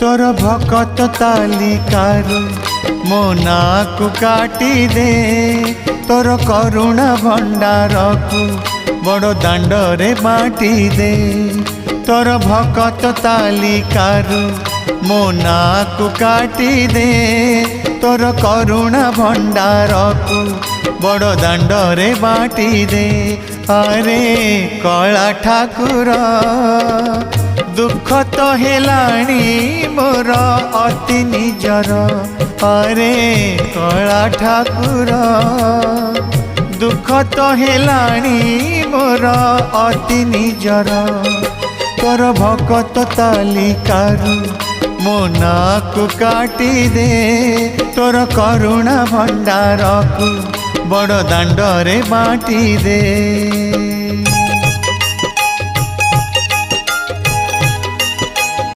तोर भकत तालिकारु मो नाकु काटी दे तोर करुणा भंडार को बड़ दांडरे बाटी दे तोर भकत तालिकारु मो नाकु काटी दे तोर करुणा भंडार को बड़ दांडरे बाटी दे। अरे कला ठाकुर दुख तो हेलाणी मोर अति निजर। अरे कला ठाकुर दुख तो हेलाणी मोर अति निजर। तोर भकत तालिकारु मो नाकु काटी दे तोर करुणा भंडार को बड़ दांडरे बाटी दे।